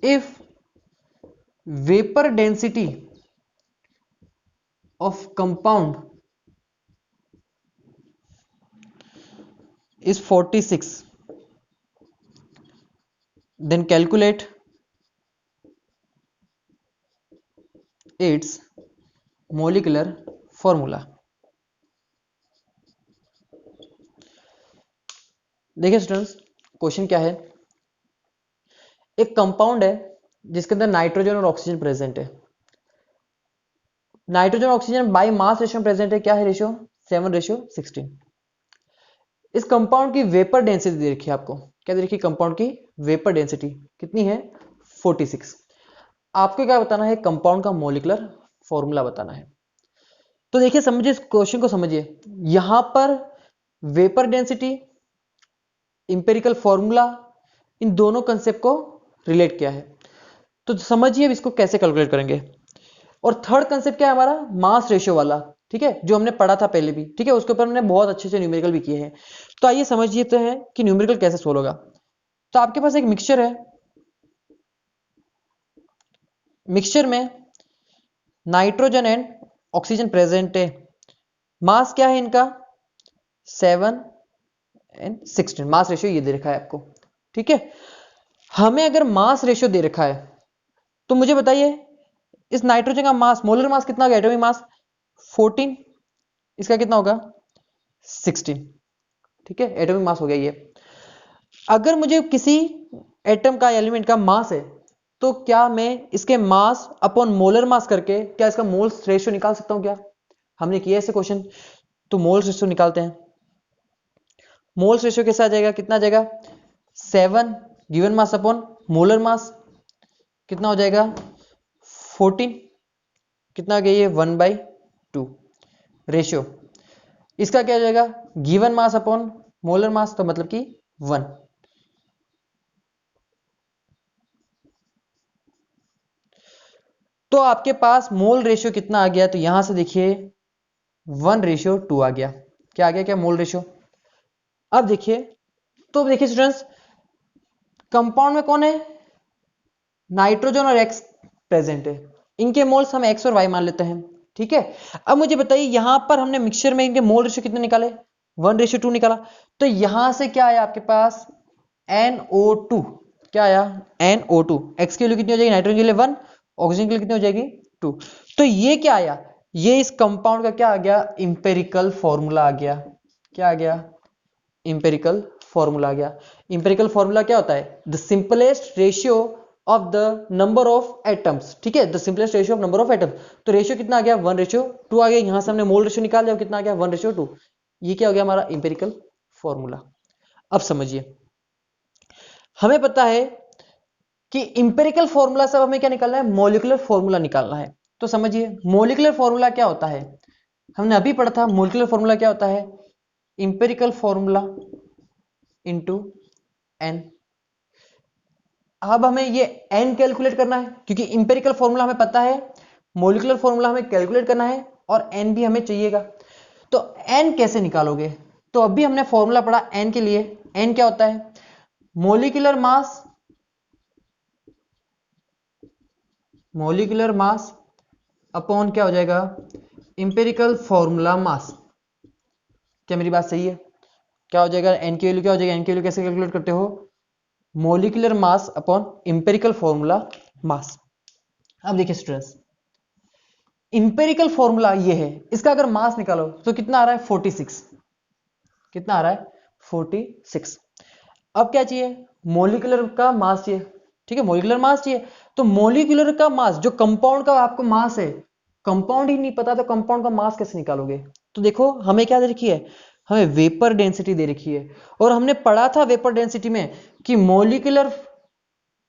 [SPEAKER 1] If vapor density of compound is 46, then calculate its molecular formula. देखिए स्टूडेंट्स, क्वेश्चन क्या है? एक कंपाउंड है जिसके अंदर नाइट्रोजन और ऑक्सीजन प्रेजेंट है। Nitrogen oxygen by mass ratio present है। क्या है रेशियो? 7:16। इस कंपाउंड की वेपर डेंसिटी दे रखी है आपको। क्या दे रखी है? कंपाउंड की वेपर डेंसिटी कितनी है? 46। आपको क्या बताना है? कंपाउंड का मॉलिक्यूलर फॉर्मूला बताना है। तो देखिए समझिए, इस क्वेश्चन को समझिए। यहां पर वेपर डेंसिटी, इंपेरिकल फॉर्मूला, इन दोनों कंसेप्ट को रिलेट किया है। तो समझिए अब इसको कैसे कैलकुलेट करेंगे। और थर्ड कंसेप्ट क्या है हमारा? मास रेशियो वाला। ठीक है, जो हमने पढ़ा था पहले भी। ठीक है, उसके ऊपर हमने बहुत अच्छे से न्यूमेरिकल भी किए हैं। तो आइए समझिए तो है कि न्यूमेरिकल कैसे सोल्व होगा। तो आपके पास एक मिक्सचर है, मिक्सचर में नाइट्रोजन एंड ऑक्सीजन प्रेजेंट है। मास क्या है इनका? 7:16। मास रेशियो ये दे रखा है आपको। ठीक है, हमें अगर मास रेशियो दे रखा है तो मुझे बताइए इस नाइट्रोजन का मास, मोलर मास कितना होगा? एटॉमिक मास 14, इसका कितना होगा? 16। ठीक है, एटॉमिक मास हो गया ये। अगर मुझे किसी एटम का, एलिमेंट का मास है, तो क्या मैं इसके मास अपॉन मोलर मास करके क्या इसका मोल्स रेशियो निकाल सकता हूं क्या? हमने किया ऐसे क्वेश्चन। तो मोल्स रेशियो निकालते हैं। मोल्स रेशियो कैसा आ जाएगा? कितना आ जाएगा? 7 given mass upon molar mass कितना हो जाएगा? 14। कितना आ गया ये? 1/2 रेशियो। इसका क्या हो जाएगा, given mass upon molar mass, तो मतलब कि 1। तो आपके पास मोल रेशियो कितना आ गया, तो यहां से देखिए 1:2 आ गया। क्या आ गया, क्या मोल रेशियो। अब देखिए, तो देखिए स्टूडेंट्स, कंपाउंड में कौन है, नाइट्रोजन और एक्स प्रेजेंट है। इनके मोल्स हम एक्स और वाई मान लेते हैं, ठीक है। अब मुझे बताइए, यहां पर हमने मिक्सचर में इनके मोल रेशियो कितने निकाले, 1:2 निकाला। तो यहां से क्या आया आपके पास, NO2। क्या आया, NO2। एक्स की वैल्यू कितनी हो जाएगी, नाइट्रोजन के लिए 1, ऑक्सीजन के लिए कितनी हो जाएगी 2। तो ये क्या आया, ये इस कंपाउंड का क्या आ गया, इंपेरिकल फॉर्मूला आ गया। क्या आ गया, इंपेरिकल फॉर्मूला आ गया। इंपेरिकल फॉर्मूला क्या होता है, the simplest ratio of the number of atoms, ठीक है, the simplest ratio of number of atoms. तो रेशियो कितना आ गया, 1:2 आ गया। यहां से हमने मोल रेशियो निकाल लिया, कितना आ गया, 1:2। ये क्या हो गया हमारा इंपेरिकल फॉर्मूला। अब समझिए, हमें पता है कि इंपेरिकल फॉर्मूला से हमें क्या निकालना है, मॉलिक्यूलर फॉर्मूला निकालना है। तो समझिए मॉलिक्यूलर फॉर्मूला क्या होता है, हमने अभी पढ़ा था। मॉलिक्यूलर फॉर्मूला क्या होता है, इंपेरिकल फॉर्मूला इंटू एन। अब हमें ये एन कैलकुलेट करना है, क्योंकि इंपेरिकल फॉर्मूला हमें पता है, मॉलिक्यूलर फॉर्मूला हमें कैलकुलेट करना है, और एन भी हमें चाहिएगा। तो एन कैसे निकालोगे, तो अभी हमने फॉर्मूला पढ़ा एन के लिए। एन क्या होता है, molecular mass, molecular mass upon क्या हो जाएगा, इंपेरिकल फॉर्मूला मास। क्या मेरी बात सही है, क्या हो जाएगा, एन की वैल्यू क्या हो जाएगा, एन की वैल्यू कैसे कैलकुलेट करते हो, molecular mass upon empirical formula mass. अब देखिए स्टूडेंट्स, इंपेरिकल फॉर्मूला ये है, इसका अगर मास निकालो तो कितना आ रहा है, 46। कितना आ रहा है, 46। अब क्या चाहिए, मोलिकुलर का मास चाहिए, ठीक है, मोलिकुलर मास चाहिए। तो मोलिकुलर का मास, जो कंपाउंड का आपको मास है, कंपाउंड ही नहीं पता तो कंपाउंड का मास कैसे निकालोगे। तो देखो हमें क्या दे रखी है, हमें वेपर डेंसिटी दे रखी है। और हमने पढ़ा था वेपर डेंसिटी में कि मोलिकुलर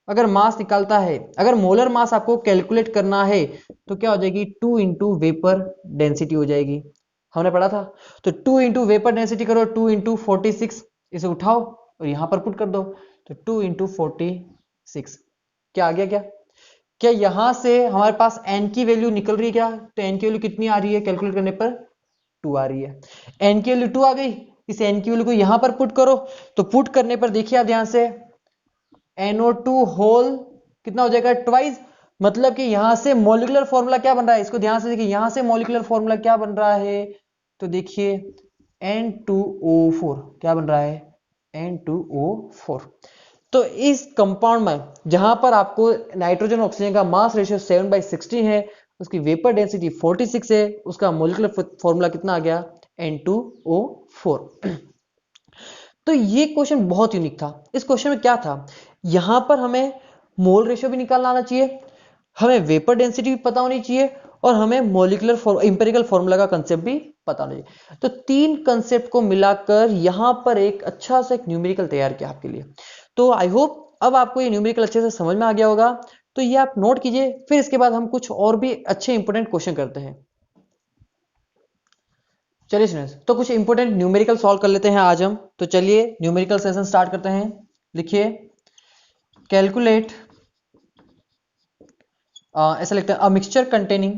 [SPEAKER 1] अगर मास निकालता है, अगर मोलर मास आपको कैलकुलेट करना है, तो क्या हो जाएगी, 2 इंटू वेपर डेंसिटी हो जाएगी। हमने पढ़ा था। तो 2 इंटू वेपर डेंसिटी करो, 2 इंटू 46, इसे उठाओ और यहां पर पुट कर दो। तो 2 इंटू 46 क्या आ गया, क्या यहां से हमारे पास एन की वैल्यू निकल रही है क्या, तो एन की वैल्यू कितनी आ रही है कैलकुलेट करने पर, 2 आ रही है। एन की वैल्यू 2 आ गई, इस एन की वैल्यू को यहां पर पुट करो। तो पुट करने पर देखिए आप ध्यान से, NO2 होल कितना हो जाएगा, ट्वाइस। मतलब कि यहां से मॉलिक्यूलर फॉर्मूला क्या बन रहा है, इसको ध्यान से देखिए, यहां से मॉलिक्यूलर फॉर्मूला क्या बन रहा है, तो देखिए N2O4 क्या बन रहा है, N2O4। तो इस कंपाउंड में जहां पर आपको नाइट्रोजन ऑक्सीजन का मास रेशियो 7/16 है, उसकी वेपर डेंसिटी 46 है, उसका मॉलिक्यूलर फॉर्मूला कितना आ गया, N2O4। तो ये क्वेश्चन बहुत यूनिक था। इस क्वेश्चन में क्या था, यहां पर हमें मोल रेशियो भी निकालना आना चाहिए, हमें वेपर डेंसिटी भी पता होनी चाहिए, और हमें मॉलिक्यूलर इंपेरिकल फॉर्मूला का कंसेप्ट भी पता होना चाहिए। तो 3 कंसेप्ट को मिलाकर यहां पर एक अच्छा सा एक न्यूमेरिकल तैयार किया आपके लिए। तो आई होप अब आपको ये न्यूमेरिकल अच्छे से समझ में आ गया होगा। तो ये आप नोट कीजिए, फिर इसके बाद हम कुछ और भी अच्छे इंपॉर्टेंट क्वेश्चन करते हैं। चलिए स्टूडेंट्स, तो कुछ इंपॉर्टेंट न्यूमेरिकल सॉल्व कर लेते हैं आज हम। तो चलिए न्यूमेरिकल सेशन स्टार्ट करते हैं। लिखिए, कैलकुलेट, ऐसा लिखते हैं, a mixture containing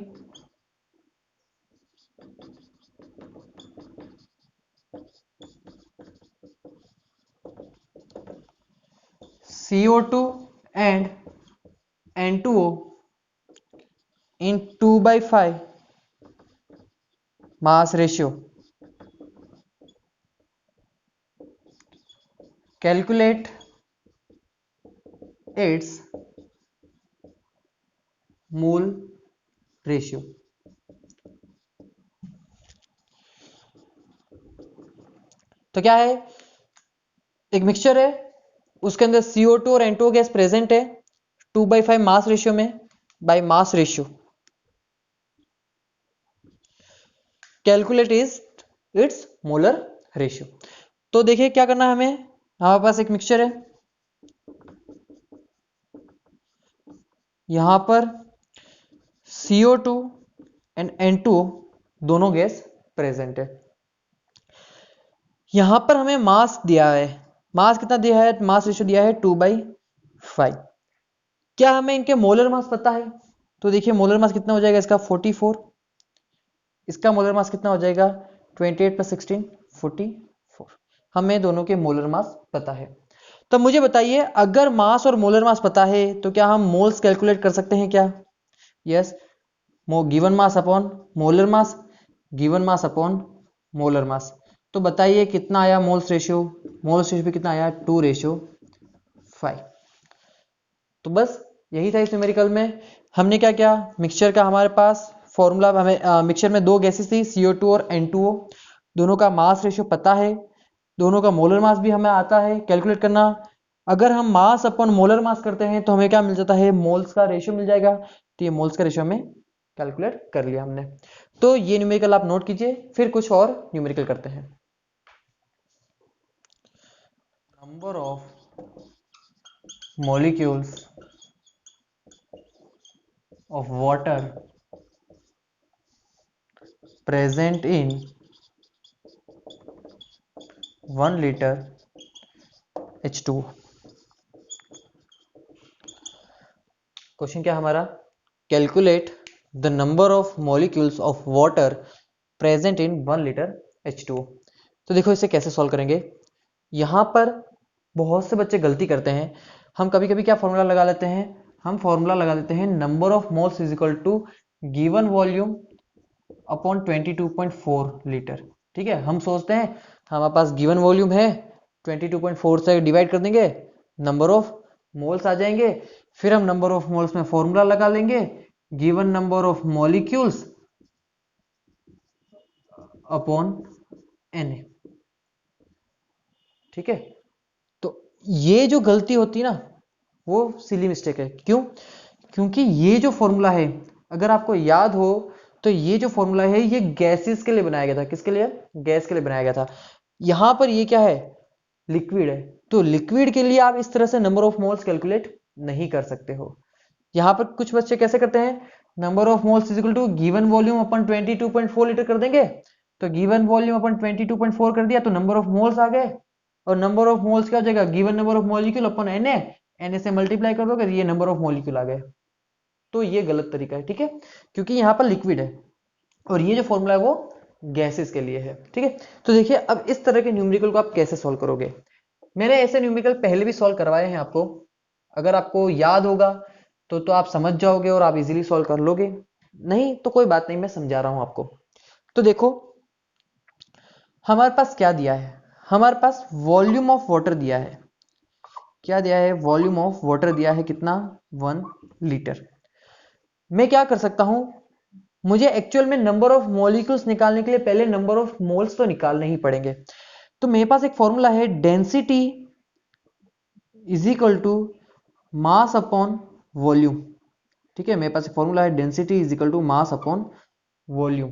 [SPEAKER 1] CO2 and N2O in 2/5 mass ratio. Calculate its mole ratio. तो क्या है, एक मिक्सचर है, उसके अंदर CO2 और N2O गैस प्रेजेंट है 2/5 मास रेशियो में, by mass ratio. Calculate is it's molar ratio. तो देखिए क्या करना है हमें, हमारे पास एक मिक्सचर है, यहां पर CO2 एंड N2O दोनों गैस प्रेजेंट है। यहां पर हमें मास दिया है, मास कितना दिया है, मास रेशियो दिया है 2/5। क्या हमें इनके मोलर मास पता है? तो देखिए मोलर मास कितना हो जाएगा इसका 44, इसका मोलर मास कितना हो जाएगा 28 + 16 44। हमें दोनों के मोलर मास पता है। तो मुझे बताइए अगर मास और मोलर मास पता है तो क्या हम मोल्स कैलकुलेट कर सकते हैं क्या? Yes, given mass upon molar mass, given mass upon molar mass. तो बताइए कितना आया मोल्स रेशियो, मोल्स रेशियो कितना आया 2/5। तो बस यही था इस न्यूमेरिकल में। हमने क्या किया, मिक्सचर का हमारे पास फॉर्मूला, हमें मिक्सचर में दो गैसेस थी CO2 और N2O, दोनों का मास रेशियो पता है, दोनों का मोलर मास भी हमें आता है कैलकुलेट करना। अगर हम मास अपॉन मोलर मास करते हैं तो हमें क्या मिल जाता है, मोल्स का रेशियो मिल जाएगा। तो ये मोल्स का रेशियो हमें कैलकुलेट कर लिया हमने। तो ये न्यूमेरिकल आप नोट कीजिए, फिर कुछ और न्यूमेरिकल करते हैं। Number of molecules of water present in 1 liter H2O। Question क्या हमारा, calculate the number of molecules of water present in 1 litre H2O। तो देखो इसे कैसे सॉल्व करेंगे। यहां पर बहुत से बच्चे गलती करते हैं, हम कभी कभी क्या फॉर्मूला लगा लेते हैं, हम फॉर्मूला लगा देते हैं number of moles is equal to given volume upon 22.4 litre. ठीक है, हम सोचते हैं हमारे पास गिवन वॉल्यूम है, 22.4 से डिवाइड कर देंगे, नंबर ऑफ मोल्स आ जाएंगे, फिर हम नंबर ऑफ मोल्स में फॉर्मूला लगा लेंगे given number of molecules upon Na। ठीक है, तो ये जो गलती होती है ना वो सिली मिस्टेक है। क्यों? क्योंकि ये जो फॉर्मूला है अगर आपको याद हो तो ये जो फॉर्मूला है ये गैसेस के लिए बनाया गया था। किसके लिए? गैस के लिए बनाया गया था। यहां पर ये क्या है, लिक्विड है, तो लिक्विड के लिए आप इस तरह से नंबर ऑफ मोल्स कैलकुलेट नहीं कर सकते हो। यहां पर कुछ बच्चे कैसे करते हैं, number of moles is equal to given volume upon 22.4 litre कर देंगे, तो गिवन वॉल्यूम अपन 22.4 कर दिया तो नंबर ऑफ मोल्स आ गए, और नंबर ऑफ मोल्स क्या हो जाएगा, given number of molecule upon Na से मल्टीप्लाई कर दोगे ये नंबर ऑफ मॉलिक्यूल आ गए। तो ये गलत तरीका है। ठीक है, क्योंकि यहां पर लिक्विड है और ये जो फॉर्मूला है वो गैसेस के लिए है। ठीक है, तो देखिए अब इस तरह के न्यूमेरिकल को आप कैसे सॉल्व करोगे। मैंने ऐसे न्यूमेरिकल पहले भी सॉल्व करवाए हैं आपको, अगर आपको याद होगा तो आप समझ जाओगे और आप इजीली सॉल्व कर लोगे, नहीं तो कोई बात नहीं, मैं समझा रहा हूं आपको। तो देखो हमारे पास क्या दिया है, हमारे पास वॉल्यूम ऑफ वाटर दिया है। क्या दिया है, वॉल्यूम ऑफ वाटर दिया है कितना, 1 लीटर। मैं क्या कर सकता हूं, मुझे एक्चुअल में नंबर ऑफ मॉलिक्यूल्स निकालने के लिए पहले नंबर ऑफ मोल्स तो निकालने ही पड़ेंगे। तो मेरे पास एक फॉर्मूला है, density is equal to mass upon volume. ठीक है, मेरे पास एक फॉर्मूला है, density is equal to mass upon volume.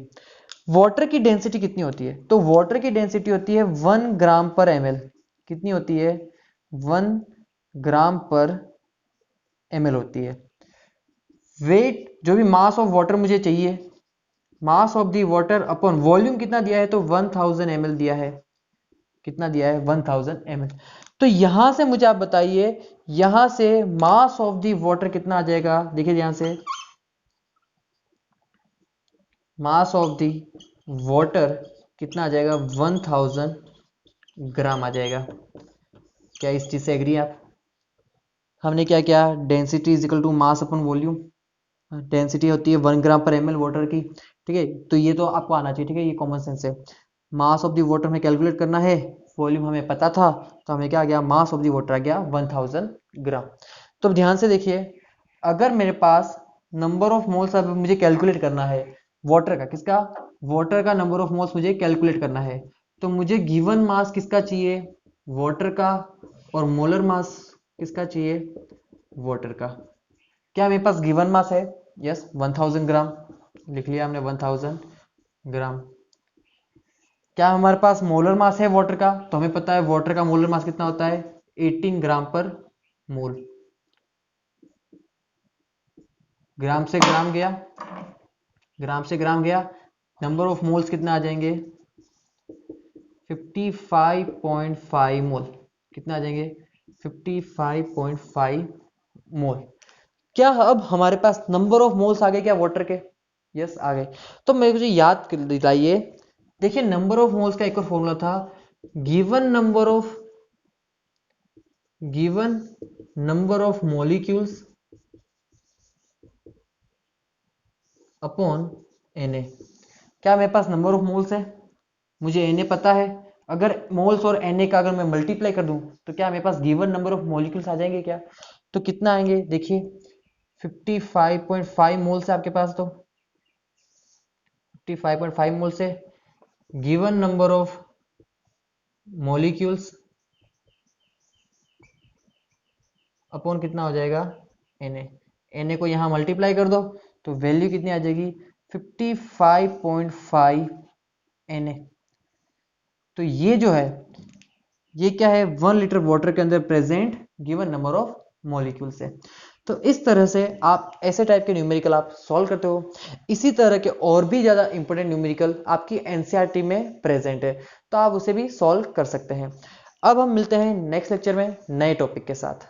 [SPEAKER 1] Water की डेंसिटी कितनी होती है, तो वाटर की डेंसिटी होती है 1 ग्राम पर ml। कितनी होती है, 1 ग्राम पर ml होती है। वेट जो भी मास ऑफ वाटर मुझे चाहिए, mass of the water upon volume कितना दिया है, तो 1000 ml दिया है। कितना दिया है, 1000 ml। तो यहां से मुझे आप बताइए, यहां से मास ऑफ दी वाटर कितना आ जाएगा, देखिए यहां से मास ऑफ दी वाटर कितना आ जाएगा, 1000 ग्राम आ जाएगा। क्या इस चीज से एग्री आप? हमने क्या किया, density is equal to mass upon volume, density होती है 1 ग्राम पर ml वाटर की। ठीक है, तो ये तो आपको आना चाहिए। ठीक है, ये कॉमन सेंस है। मास ऑफ द वाटर में कैलकुलेट करना है, वॉल्यूम हमें पता था, तो हमें क्या आ गया, मास ऑफ द वाटर आ गया 1000 ग्राम। तो अब ध्यान से देखिए, अगर मेरे पास नंबर ऑफ मोल्स अब मुझे कैलकुलेट करना है वाटर का, किसका, वाटर का नंबर ऑफ मोल्स मुझे कैलकुलेट करना है, तो मुझे गिवन मास किसका चाहिए, वाटर का, और मोलर मास किसका चाहिए, वाटर का। क्या मेरे पास गिवन मास है, यस 1000 ग्राम, लिख लिया हमने 1000 ग्राम। क्या हमारे पास मोलर मास है वाटर का, तो हमें पता है वाटर का मोलर मास कितना होता है, 18 ग्राम पर मोल। ग्राम से ग्राम गया, ग्राम से ग्राम गया, नंबर ऑफ मोल्स कितना आ जाएंगे, 55.5 मोल। कितना आ जाएंगे? 55.5 मोल। क्या अब हमारे पास नंबर ऑफ मोल्स आ गए क्या वाटर के? यस आ गए। तो मुझे याद दिलाइए, देखिए नंबर ऑफ मोल्स का एक और फॉर्मूला था, given number of molecules upon Na। क्या मेरे पास नंबर ऑफ मोल्स है, मुझे Na पता है, अगर मोल्स और Na का अगर मैं मल्टीप्लाई कर दूं तो क्या मेरे पास गिवन नंबर ऑफ मॉलिक्यूल्स आ जाएंगे क्या? तो कितना आएंगे देखिए, 55.5 मोल्स है आपके पास, तो 55.5 मोल से given number of molecules upon कितना हो जाएगा? Na को यहां मल्टीप्लाई कर दो तो वैल्यू कितनी आ जाएगी? 55.5 Na। तो ये जो है ये क्या है? 1 लीटर वाटर के अंदर present given number of molecules है। तो इस तरह से आप ऐसे टाइप के न्यूमेरिकल आप सॉल्व करते हो। इसी तरह के और भी ज्यादा इंपॉर्टेंट न्यूमेरिकल आपकी एनसीईआरटी में प्रेजेंट है, तो आप उसे भी सॉल्व कर सकते हैं। अब हम मिलते हैं नेक्स्ट लेक्चर में नए टॉपिक के साथ।